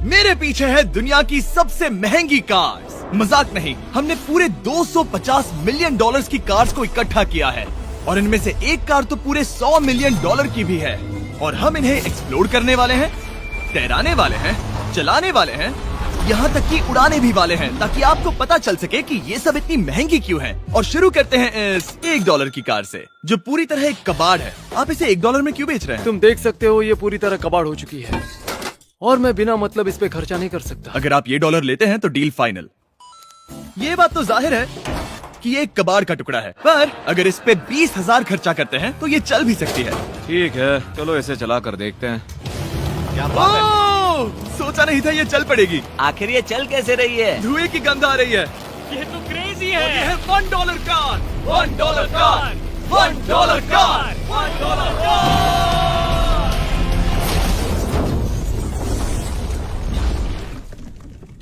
मेरे पीछे है दुनिया की सबसे महंगी कार्स। मजाक नहीं, हमने पूरे 250 मिलियन डॉलर्स की कार्स को इकट्ठा किया है और इनमें से एक कार तो पूरे 100 मिलियन डॉलर की भी है। और हम इन्हें एक्सप्लोर करने वाले हैं, तैराने वाले हैं, चलाने वाले हैं, यहाँ तक कि उड़ाने भी वाले हैं, ताकि आपको पता चल सके कि ये सब इतनी महंगी क्यों है। और शुरू करते हैं इस $1 की कार से, जो पूरी तरह एक कबाड़ है। आप इसे $1 में क्यों बेच रहे हैं? तुम देख सकते हो ये पूरी तरह कबाड़ हो चुकी है और मैं बिना मतलब इस पे खर्चा नहीं कर सकता। अगर आप ये $1 लेते हैं तो डील फाइनल। ये बात तो जाहिर है कि ये एक कबाड़ का टुकड़ा है, पर अगर इस पे 20,000 खर्चा करते हैं तो ये चल भी सकती है। ठीक है, चलो इसे चला कर देखते हैं। ओह, सोचा नहीं था ये चल पड़ेगी। आखिर ये चल कैसे रही है? धुएं की गंध आ रही है। ये तो क्रेजी और ये है $1 कार, $1 कार, $1 कार, $1 कार।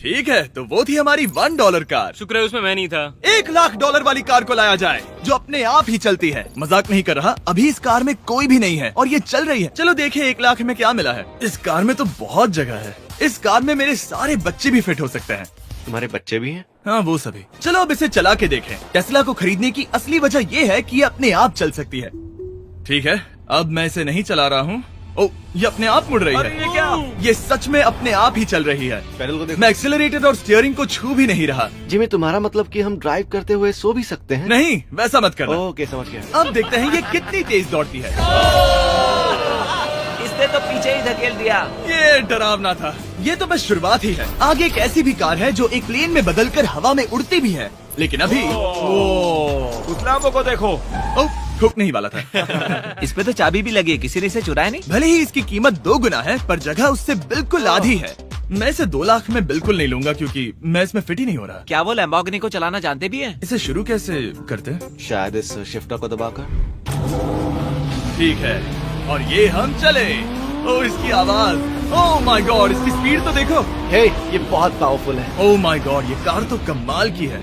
ठीक है, तो वो थी हमारी $1 कार। शुक्र है उसमें मैं नहीं था। $1,00,000 वाली कार को लाया जाए, जो अपने आप ही चलती है। मजाक नहीं कर रहा, अभी इस कार में कोई भी नहीं है और ये चल रही है। चलो देखें 1 लाख में क्या मिला है। इस कार में तो बहुत जगह है। इस कार में मेरे सारे बच्चे भी फिट हो सकते हैं। तुम्हारे बच्चे भी हैं? हाँ, वो सभी। चलो अब इसे चला के देखें। टेस्ला को खरीदने की असली वजह ये है कि ये अपने आप चल सकती है। ठीक है, अब मैं इसे नहीं चला रहा हूँ। ओ, ये अपने आप मुड़ रही है। ये क्या? ये सच में अपने आप ही चल रही है। पैडल को देखो। मैं एक्सेलरेटर और स्टीयरिंग को छू भी नहीं रहा। जिमी, तुम्हारा मतलब कि हम ड्राइव करते हुए सो भी सकते हैं? नहीं, वैसा मत करना। ओके, समझ गया। अब देखते हैं ये कितनी तेज दौड़ती है। इसने तो पीछे ही धकेल दिया। ये डरावना था। ये तो बस शुरुआत ही है। आगे एक ऐसी भी कार है जो एक प्लेन में बदलकर हवा में उड़ती भी है, लेकिन अभी उस लाम्बो को देखो। ठोकने ही वाला था। इस पे तो चाबी भी लगी है, किसी ने इसे चुराया नहीं। भले ही इसकी कीमत 2 गुना है, पर जगह उससे बिल्कुल आधी है। मैं इसे 2 लाख में बिल्कुल नहीं लूंगा, क्योंकि मैं इसमें फिट ही नहीं हो रहा। क्या वो लैम्बोर्गिनी को चलाना जानते भी हैं? इसे शुरू कैसे करते हैं? शायद इस शिफ्टर को दबाकर। ठीक है, और ये हम चले। ओ, इसकी आवाज, ओह माय गॉड, इसकी स्पीड तो देखो। हे, ये बहुत पावरफुल है। ओह माय गॉड, ये कार तो कमाल की है।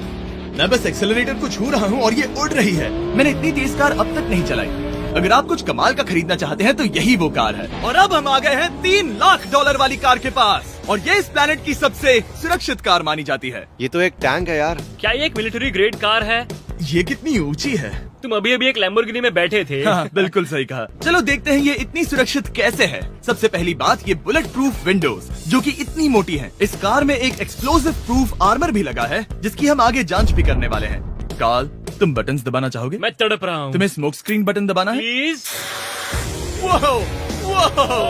मैं बस एक्सेलरेटर को छू रहा हूँ और ये उड़ रही है। मैंने इतनी तेज कार अब तक नहीं चलाई। अगर आप कुछ कमाल का खरीदना चाहते हैं तो यही वो कार है। और अब हम आ गए हैं $3 लाख वाली कार के पास, और ये इस प्लेनेट की सबसे सुरक्षित कार मानी जाती है। ये तो एक टैंक है यार। क्या ये एक मिलिट्री ग्रेड कार है? ये कितनी ऊंची है। तुम अभी अभी एक लैम्बोर्गिनी में बैठे थे। हाँ, बिल्कुल सही कहा। चलो देखते हैं ये इतनी सुरक्षित कैसे है। सबसे पहली बात, ये बुलेट प्रूफ विंडोज, जो कि इतनी मोटी हैं। इस कार में एक एक्सप्लोसिव प्रूफ आर्मर भी लगा है, जिसकी हम आगे जांच भी करने वाले हैं। कार्ल, तुम बटन्स दबाना चाहोगे? मैं तड़प रहा हूँ। तुम्हें स्मोक स्क्रीन बटन दबाना है? प्लीज। वाओ, वाओ,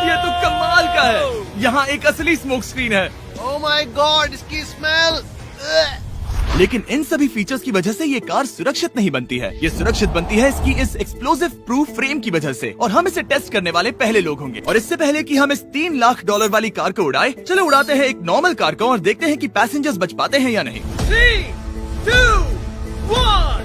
ये तो कमाल का है। यहाँ एक असली स्मोक स्क्रीन है। ओह माय गॉड, इसकी स्मेल। लेकिन इन सभी फीचर्स की वजह से ये कार सुरक्षित नहीं बनती है। ये सुरक्षित बनती है इसकी इस एक्सप्लोसिव प्रूफ फ्रेम की वजह से, और हम इसे टेस्ट करने वाले पहले लोग होंगे। और इससे पहले कि हम इस $3 लाख वाली कार को उड़ाए, चलो उड़ाते हैं एक नॉर्मल कार को और देखते हैं कि पैसेंजर्स बच पाते हैं या नहीं। 3, 2, 1।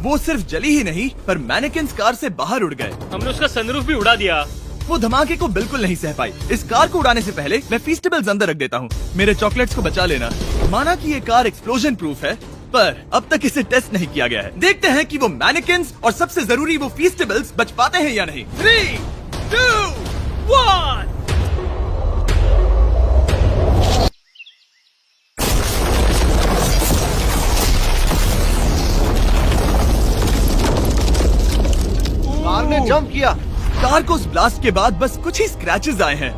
वो सिर्फ जली ही नहीं, पर मैनेकिन्स कार से बाहर उड़ गए। हमने उसका सनरूफ भी उड़ा दिया। वो धमाके को बिल्कुल नहीं सह पाई। इस कार को उड़ाने से पहले मैं फीस्टेबल्स अंदर रख देता हूँ। मेरे चॉकलेट्स को बचा लेना। माना कि ये कार एक्सप्लोजन प्रूफ है, पर अब तक इसे टेस्ट नहीं किया गया है। देखते हैं कि वो मैनेकिन्स और सबसे जरूरी वो फीस्टेबल्स बच पाते हैं या नहीं। 3, 2, 1। कार ने जंप किया। कार को उस ब्लास्ट के बाद बस कुछ ही स्क्रैचेस आए हैं।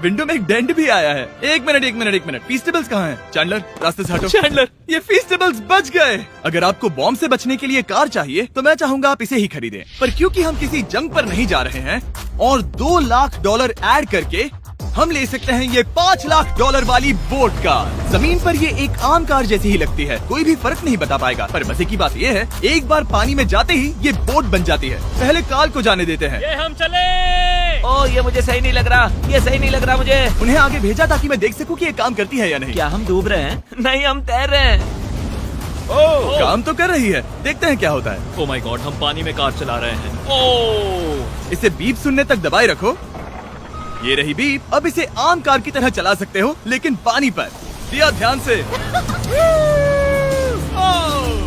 विंडो में एक डेंट भी आया है। एक मिनट, फीस्टेबल्स कहाँ हैं? चैंडलर, रास्ते से हटो। चैंडलर, ये फीस्टेबल्स बच गए। अगर आपको बॉम्ब से बचने के लिए कार चाहिए तो मैं चाहूंगा आप इसे ही खरीदें। पर क्योंकि हम किसी जंग पर नहीं जा रहे हैं और $2 लाख ऐड करके हम ले सकते हैं ये $5 लाख वाली बोट कार। जमीन पर ये एक आम कार जैसी ही लगती है, कोई भी फर्क नहीं बता पाएगा। पर मजे की बात ये है, एक बार पानी में जाते ही ये बोट बन जाती है। पहले कार्ल को जाने देते हैं। ये हम चले। ओ, ये मुझे सही नहीं लग रहा। ये सही नहीं लग रहा मुझे। उन्हें आगे भेजा ताकि मैं देख सकूं कि ये काम करती है या नहीं। क्या हम डूब रहे हैं? नहीं, हम तैर रहे हैं। काम तो कर रही है, देखते हैं क्या होता है। ओ माय गॉड, हम पानी में कार चला रहे हैं। ओह, इसे बीप सुनने तक दबाए रखो। ये रही बीप। अब इसे आम कार की तरह चला सकते हो, लेकिन पानी पर। दिया ध्यान से।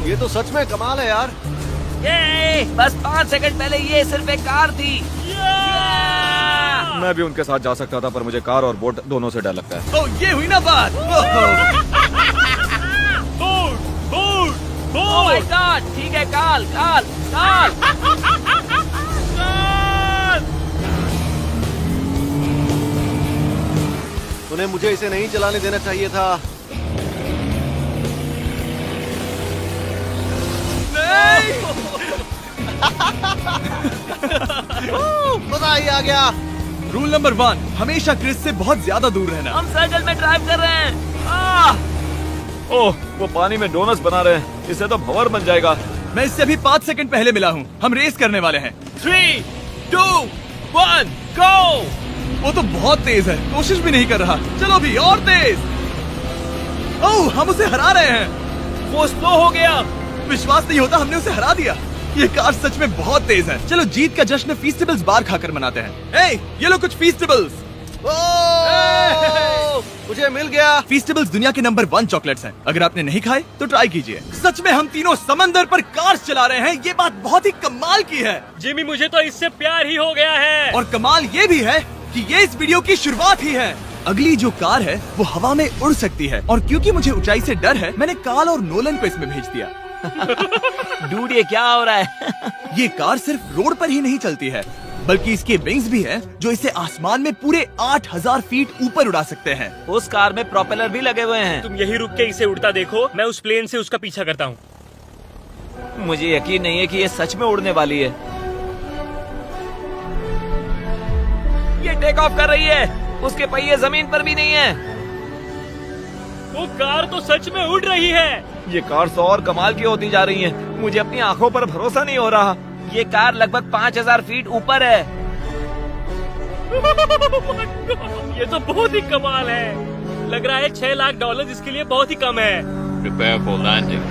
ये तो सच में कमाल है यार। ये बस 5 सेकंड पहले ये सिर्फ एक कार थी। मैं भी उनके साथ जा सकता था, पर मुझे कार और बोट दोनों से डर लगता है। ओ ये हुई ना बात। ओह माय गॉड, ठीक है, काल काल काल। तूने मुझे इसे नहीं चलाने देना चाहिए था। मजा ही आ गया। रूल नंबर 1, हमेशा क्रिस से बहुत ज्यादा दूर रहना। हम सर्कल में ड्राइव कर रहे हैं। ओह, वो पानी में डोनट्स बना रहे हैं। इससे तो भंवर बन जाएगा। मैं इससे अभी 5 सेकंड पहले मिला हूँ। हम रेस करने वाले हैं। 3, 2, 1, go! वो तो बहुत तेज है, कोशिश भी नहीं कर रहा। चलो भी और तेज। ओह, हम उसे हरा रहे हैं। वो स्लो हो गया। विश्वास नहीं होता, हमने उसे हरा दिया। ये कार सच में बहुत तेज है। चलो जीत का जश्न फीस्टेबल्स बार खाकर मनाते हैं। ए, ये लो कुछ फीस्टेबल्स। मुझे मिल गया। फीस्टेबल्स दुनिया के नंबर 1 चॉकलेट्स हैं। अगर आपने नहीं खाए तो ट्राई कीजिए। सच में हम तीनों समंदर पर कार्स चला रहे हैं। ये बात बहुत ही कमाल की है। जिमी, मुझे तो इससे प्यार ही हो गया है। और कमाल ये भी है कि ये इस वीडियो की शुरुआत ही है। अगली जो कार है वो हवा में उड़ सकती है, और क्योंकि मुझे ऊंचाई से डर है, मैंने काल और नोलन को इसमें भेज दिया। डूड, ये क्या हो रहा है? ये कार सिर्फ रोड पर ही नहीं चलती है, बल्कि इसके विंग्स भी हैं, जो इसे आसमान में पूरे 8000 फीट ऊपर उड़ा सकते हैं। उस कार में प्रोपेलर भी लगे हुए हैं। तुम यही रुक के इसे उड़ता देखो, मैं उस प्लेन से उसका पीछा करता हूँ। मुझे यकीन नहीं है कि ये सच में उड़ने वाली है। ये टेक ऑफ कर रही है। उसके पहिए जमीन पर भी नहीं है। वो कार तो सच में उड़ रही है। ये कार तो और कमाल की होती जा रही है। मुझे अपनी आंखों पर भरोसा नहीं हो रहा। ये कार लगभग 5000 फीट ऊपर है। ये तो बहुत ही कमाल है। लग रहा है $6 लाख इसके लिए बहुत ही कम है। Prepare for landing.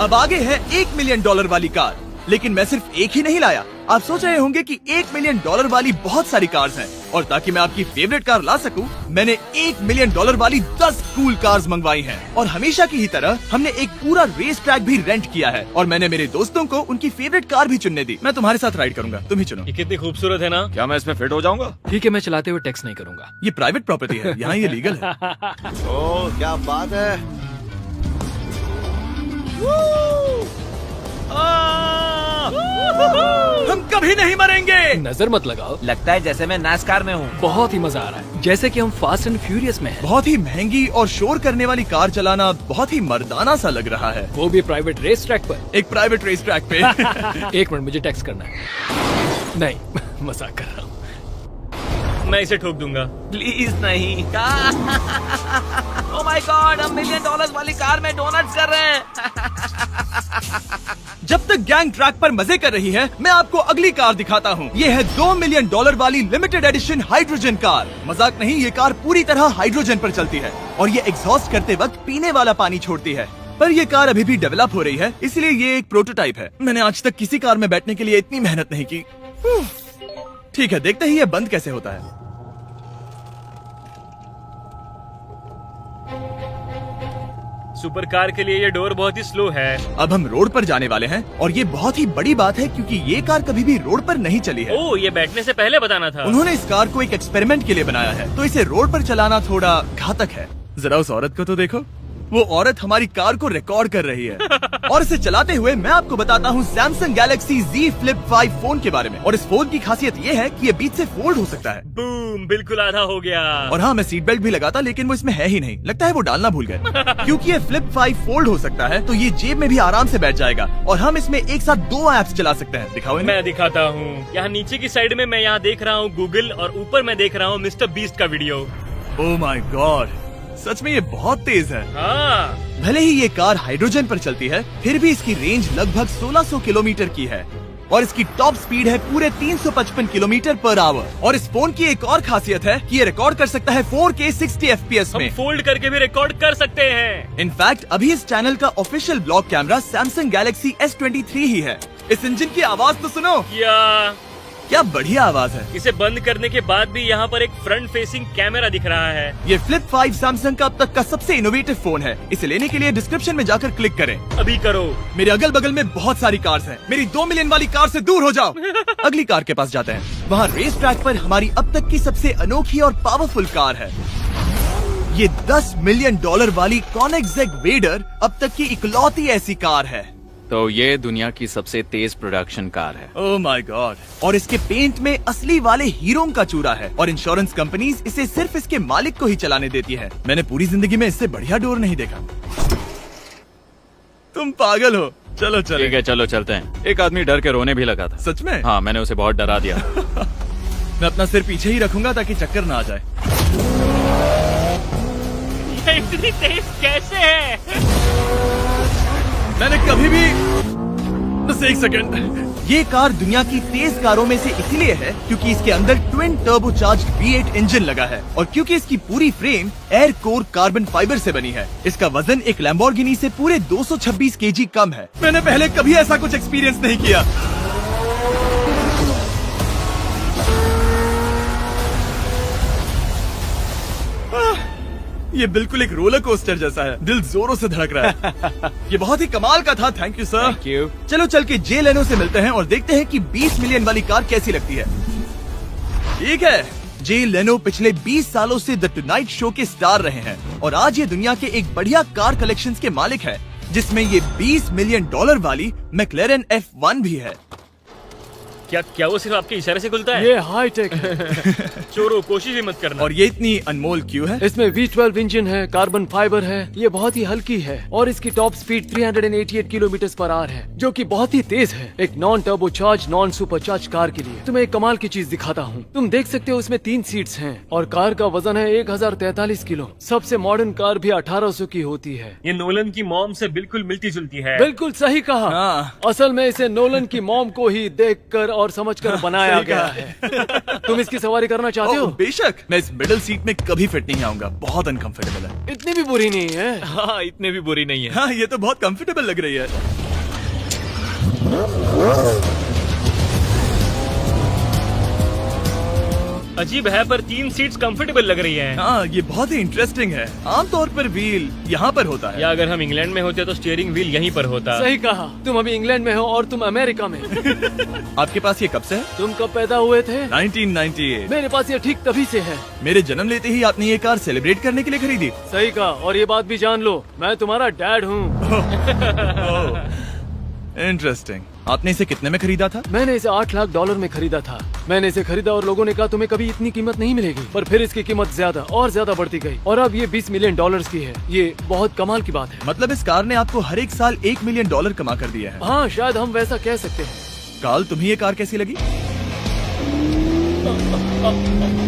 अब आगे है $1 मिलियन वाली कार, लेकिन मैं सिर्फ एक ही नहीं लाया। आप सोच रहे होंगे कि $1 मिलियन वाली बहुत सारी कार्स हैं, और ताकि मैं आपकी फेवरेट कार ला सकूं, मैंने $1 मिलियन वाली 10 कूल कार्स मंगवाई हैं। और हमेशा की ही तरह हमने एक पूरा रेस ट्रैक भी रेंट किया है, और मैंने मेरे दोस्तों को उनकी फेवरेट कार भी चुनने दी। मैं तुम्हारे साथ राइड करूंगा, तुम ही चुनो। ये कितनी खूबसूरत है ना। क्या मैं इसमें फिट हो जाऊंगा? ठीक है, मैं चलाते हुए टेक्स्ट नहीं करूंगा। ये प्राइवेट प्रॉपर्टी है, यहाँ ये लीगल है। ओह, क्या बात है। हम कभी नहीं मरेंगे। नजर मत लगाओ। लगता है जैसे मैं नास्कार में हूँ। बहुत ही मजा आ रहा है, जैसे कि हम फास्ट एंड फ्यूरियस में हैं। बहुत ही महंगी और शोर करने वाली कार चलाना बहुत ही मर्दाना सा लग रहा है। वो भी प्राइवेट रेस ट्रैक पर। एक प्राइवेट रेस ट्रैक पे। 1 मिनट, मुझे टेक्स्ट करना है। नहीं, मजाक कर रहा हूँ। मैं इसे ठोक दूंगा। प्लीज नहीं। ओह माय गॉड, हम $1 मिलियन वाली कार में डोनट्स कर रहे हैं। जब तक गैंग ट्रैक पर मजे कर रही है, मैं आपको अगली कार दिखाता हूँ। ये है $2 मिलियन वाली लिमिटेड एडिशन हाइड्रोजन कार। मजाक नहीं, ये कार पूरी तरह हाइड्रोजन पर चलती है, और ये एग्जॉस्ट करते वक्त पीने वाला पानी छोड़ती है। पर ये कार अभी भी डेवलप हो रही है, इसलिए ये एक प्रोटोटाइप है। मैंने आज तक किसी कार में बैठने के लिए इतनी मेहनत नहीं की। ठीक है, देखते ही ये बंद कैसे होता है। सुपर कार के लिए ये डोर बहुत ही स्लो है। अब हम रोड पर जाने वाले हैं, और ये बहुत ही बड़ी बात है, क्योंकि ये कार कभी भी रोड पर नहीं चली है। ओह, ये बैठने से पहले बताना था। उन्होंने इस कार को एक एक्सपेरिमेंट के लिए बनाया है, तो इसे रोड पर चलाना थोड़ा घातक है। जरा उस औरत को तो देखो, वो औरत हमारी कार को रिकॉर्ड कर रही है। और इसे चलाते हुए मैं आपको बताता हूँ Samsung Galaxy Z Flip 5 phone के बारे में। और इस फोन की खासियत ये है कि ये बीच से फोल्ड हो सकता है। बूम, बिल्कुल आधा हो गया। और हाँ, मैं सीट बेल्ट भी लगाता, लेकिन वो इसमें है ही नहीं। लगता है वो डालना भूल गए। क्योंकि ये Flip 5 फोल्ड हो सकता है, तो ये जेब में भी आराम से बैठ जाएगा, और हम इसमें एक साथ 2 ऐप्स चला सकते हैं। दिखाओ इन्हें। मैं दिखाता हूँ। यहाँ नीचे की साइड में मैं यहाँ देख रहा हूँ गूगल, और ऊपर मैं देख रहा हूँ मिस्टर बीस्ट का वीडियो। ओह माय गॉड, सच में ये बहुत तेज है। हाँ, भले ही ये कार हाइड्रोजन पर चलती है, फिर भी इसकी रेंज लगभग 1600 किलोमीटर की है, और इसकी टॉप स्पीड है पूरे 355 किलोमीटर पर आवर। और इस फोन की एक और खासियत है कि ये रिकॉर्ड कर सकता है 4K 60 FPS हम में। फोल्ड करके भी रिकॉर्ड कर सकते हैं। इनफैक्ट अभी इस चैनल का official blog camera Samsung Galaxy S23 ही है। इस इंजन की आवाज तो सुनो। क्या बढ़िया आवाज है। इसे बंद करने के बाद भी यहाँ पर एक फ्रंट फेसिंग कैमरा दिख रहा है। ये फ्लिप 5 सैमसंग का अब तक का सबसे इनोवेटिव फोन है। इसे लेने के लिए डिस्क्रिप्शन में जाकर क्लिक करें। अभी करो। मेरे अगल बगल में बहुत सारी कार्स हैं। मेरी 2 मिलियन वाली कार से दूर हो जाओ। अगली कार के पास जाते हैं। वहाँ रेस ट्रैक पर हमारी अब तक की सबसे अनोखी और पावरफुल कार है। ये $10 मिलियन वाली Koenigsegg वेडर अब तक की इकलौती ऐसी कार है। तो ये दुनिया की सबसे तेज प्रोडक्शन कार है। Oh my God. और इसके पेंट में असली वाले हीरो का चूरा है और इंश्योरेंस कंपनीज इसे सिर्फ इसके मालिक को ही चलाने देती है। मैंने पूरी जिंदगी में इससे बढ़िया डोर नहीं देखा। तुम पागल हो। चलो ठीक चलो। है चलो चलते हैं। एक आदमी डर के रोने भी लगा था। सच में? हाँ, मैंने उसे बहुत डरा दिया। मैं अपना सिर पीछे ही रखूंगा ताकि चक्कर ना आ जाए। ये इतनी तेज कैसे है? मैंने कभी भी बस एक सेकंड। ये कार दुनिया की तेज कारों में से इसलिए है क्योंकि इसके अंदर ट्विन टर्बोचार्ज्ड V8 इंजन लगा है और क्योंकि इसकी पूरी frame air core carbon fibre से बनी है। इसका वजन एक लैम्बोर्गिनी से पूरे 226 kg कम है। मैंने पहले कभी ऐसा कुछ एक्सपीरियंस नहीं किया। ये बिल्कुल एक रोलर कोस्टर जैसा है। दिल जोरों से धड़क रहा है। ये बहुत ही कमाल का था। Thank you sir. Thank you. चलो चल के जे लेनो से मिलते हैं और देखते हैं कि 20 मिलियन वाली कार कैसी लगती है। ठीक है। जे लेनो पिछले 20 सालों से द टुनाइट शो के स्टार रहे हैं और आज ये दुनिया के एक बढ़िया कार कलेक्शंस के मालिक है, जिसमें ये $20 मिलियन वाली मैक्लेरन F1 भी है। क्या वो सिर्फ आपके इशारे से खुलता है? ये हाई टेक है। चोरों, कोशिश भी मत करना। और ये इतनी अनमोल क्यों है? इसमें V12 इंजन है, कार्बन फाइबर है, ये बहुत ही हल्की है और इसकी टॉप स्पीड 388 km/h है, जो कि बहुत ही तेज है एक non turbocharge non supercharge car के लिए। तुम्हें एक कमाल की चीज दिखाता हूँ। तुम देख सकते हो इसमें 3 सीट्स हैं और कार का वजन है 1043 किलो। सबसे मॉडर्न कार भी 1800 की होती है। ये नोलन की मॉम से बिल्कुल मिलती जुलती है। बिल्कुल सही कहा। हाँ। असल में इसे नोलन की मॉम को ही देखकर और समझकर बनाया सही गया कहा। है। तुम इसकी सवारी करना चाहते हो? बेशक। मैं इस मिडिल सीट में कभी फिट नहीं आऊंगा। बहुत अनकंफर्टेबल है। इतनी भी बुरी नहीं है। हाँ, इतने भी बुरी नहीं है। हाँ, ये तो बहुत कंफर्टेबल लग रही है। अजीब है पर 3 सीट्स कंफर्टेबल लग रही हैं। हाँ, ये बहुत ही इंटरेस्टिंग है। आमतौर पर व्हील यहाँ पर होता है। या अगर हम इंग्लैंड में होते तो स्टीयरिंग व्हील यहीं पर होता। सही कहा। तुम अभी इंग्लैंड में हो और तुम अमेरिका में। आपके पास ये कब से है? तुम कब पैदा हुए थे? 1998। मेरे पास ये ठीक तभी से है। मेरे जन्म लेते ही आपने ये कार सेलिब्रेट करने के लिए खरीदी। सही कहा। और ये बात भी जान लो, मैं तुम्हारा डैड हूँ। इंटरेस्टिंग। आपने इसे कितने में खरीदा था? मैंने इसे $8 लाख में खरीदा था। मैंने इसे खरीदा और लोगों ने कहा तुम्हें कभी इतनी कीमत नहीं मिलेगी, पर फिर इसकी कीमत ज्यादा और ज्यादा बढ़ती गई और अब ये $20 मिलियन की है। ये बहुत कमाल की बात है। मतलब इस कार ने आपको हर एक साल $1 मिलियन कमा कर दिया है। हाँ, शायद हम वैसा कह सकते हैं। काल, तुम्हें ये कार कैसी लगी?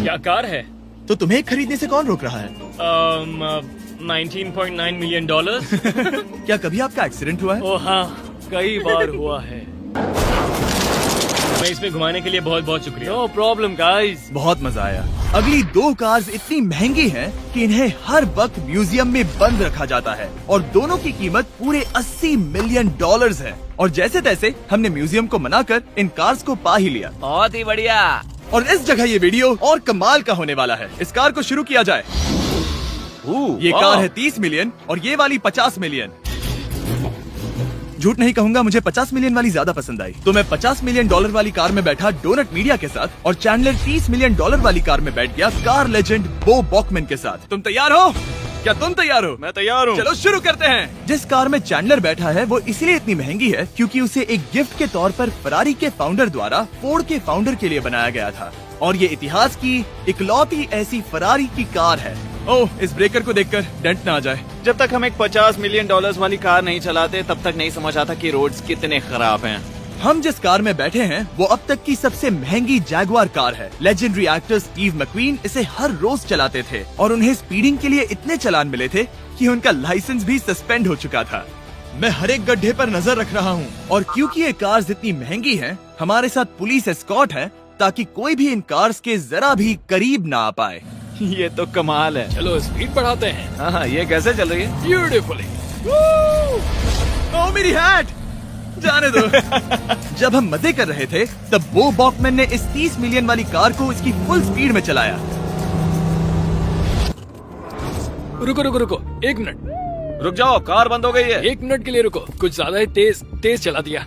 क्या कार है? तो तुम्हें खरीदने से कौन रोक रहा है? 19.9 मिलियन डॉलर। क्या कभी आपका एक्सीडेंट हुआ है? ओ हाँ, कई बार हुआ है। मैं इसमें घुमाने के लिए बहुत बहुत शुक्रिया। No problem guys. बहुत मजा आया। अगली 2 कार्स इतनी महंगी हैं कि इन्हें हर वक्त म्यूजियम में बंद रखा जाता है और दोनों की कीमत पूरे $80 मिलियन है। और जैसे तैसे हमने म्यूजियम को मनाकर इन कार्स को पा ही लिया। बहुत ही बढ़िया। और इस जगह ये वीडियो और कमाल का होने वाला है। इस कार को शुरू किया जाए। ये कार है 30 मिलियन और ये वाली 50 मिलियन। झूठ नहीं कहूंगा, मुझे 50 मिलियन वाली ज्यादा पसंद आई। तो मैं $50 मिलियन वाली कार में बैठा डोनट मीडिया के साथ और चैंडलर $30 मिलियन वाली कार में बैठ गया कार लेजेंड बो बॉकमैन के साथ। तुम तैयार हो? क्या तुम तैयार हो? मैं तैयार हूँ। चलो शुरू करते हैं। जिस कार में चैंडलर बैठा है वो इसलिए इतनी महंगी है क्योंकि उसे एक गिफ्ट के तौर पर फरारी के फाउंडर द्वारा फोर्ड के फाउंडर के लिए बनाया गया था और ये इतिहास की इकलौती ऐसी फरारी की कार है। ओह, इस ब्रेकर को देखकर डेंट ना आ जाए। जब तक हम एक $50 मिलियन वाली कार नहीं चलाते तब तक नहीं समझ आता कि रोड्स कितने खराब हैं। हम जिस कार में बैठे हैं वो अब तक की सबसे महंगी जैगुआर कार है। लेजेंडरी एक्टर स्टीव मैक्वीन इसे हर रोज चलाते थे और उन्हें स्पीडिंग के लिए इतने चालान मिले थे कि उनका लाइसेंस भी सस्पेंड हो चुका था। मैं हर एक गड्ढे पर नजर रख रहा हूँ और क्योंकि ये कार्स इतनी महंगी हैं, हमारे साथ पुलिस एस्कॉर्ट है ताकि कोई भी इन कार्स के जरा भी करीब ना आ पाए। ये तो कमाल है। चलो स्पीड बढ़ाते हैं। हाँ, ये कैसे चल रही है? ब्यूटीफुली। ओह, मेरी हैट! जाने दो। जब हम मजे कर रहे थे तब बो बॉकमैन ने इस 30 मिलियन वाली कार को इसकी फुल स्पीड में चलाया। रुको रुको रुको, 1 मिनट। रुक जाओ, कार बंद हो गई है। 1 मिनट के लिए रुको, कुछ ज्यादा ही तेज चला दिया।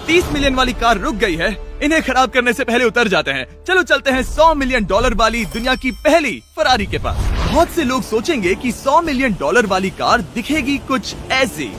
30 मिलियन वाली कार रुक गई है। इन्हें खराब करने से पहले उतर जाते हैं। चलो चलते हैं $100 मिलियन वाली दुनिया की पहली फरारी के पास। बहुत से लोग सोचेंगे कि $100 मिलियन वाली कार दिखेगी कुछ ऐसी,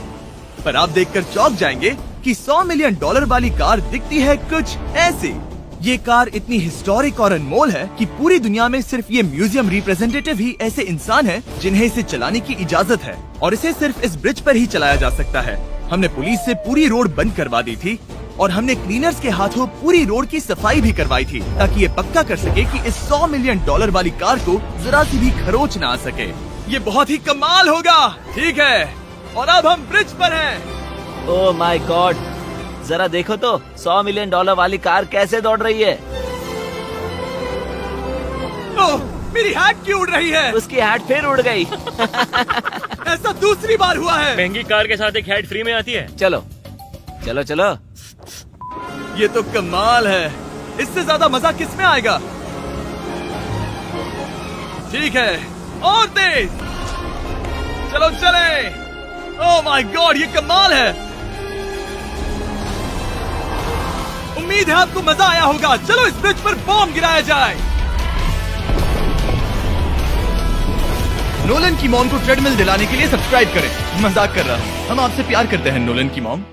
पर आप देखकर चौंक जाएंगे कि $100 मिलियन वाली कार दिखती है कुछ ऐसी। ये कार इतनी हिस्टोरिक और अनमोल है कि पूरी दुनिया में सिर्फ ये म्यूजियम रिप्रेजेंटेटिव ही ऐसे इंसान हैं जिन्हें इसे चलाने की इजाजत है, और इसे सिर्फ इस ब्रिज पर ही चलाया जा सकता है। हमने पुलिस से पूरी रोड बंद करवा दी थी और हमने क्लीनर्स के हाथों पूरी रोड की सफाई भी करवाई थी, ताकि ये पक्का कर सके कि इस $100 मिलियन वाली कार को जरा सी भी खरोच ना आ सके। ये बहुत ही कमाल होगा। ठीक है, और अब हम ब्रिज पर हैं। ओह माय गॉड, जरा देखो तो $100 मिलियन वाली कार कैसे दौड़ रही है। ओह, मेरी हैट क्यों उड़ रही है? उसकी हैट फिर उड़ गई। ऐसा दूसरी बार हुआ है। महंगी कार के साथ एक हेड फ्री में आती है। चलो चलो चलो। ये तो कमाल है। इससे ज्यादा मजा किस में आएगा? ठीक है, और तेज। चलो चले। ओह माय गॉड, ये कमाल है। उम्मीद है आपको मजा आया होगा। चलो इस ब्रिज पर बॉम्ब गिराया जाए। नोलन की मॉम को ट्रेडमिल दिलाने के लिए सब्सक्राइब करें। मजाक कर रहा हूँ, हम आपसे प्यार करते हैं नोलन की मॉम।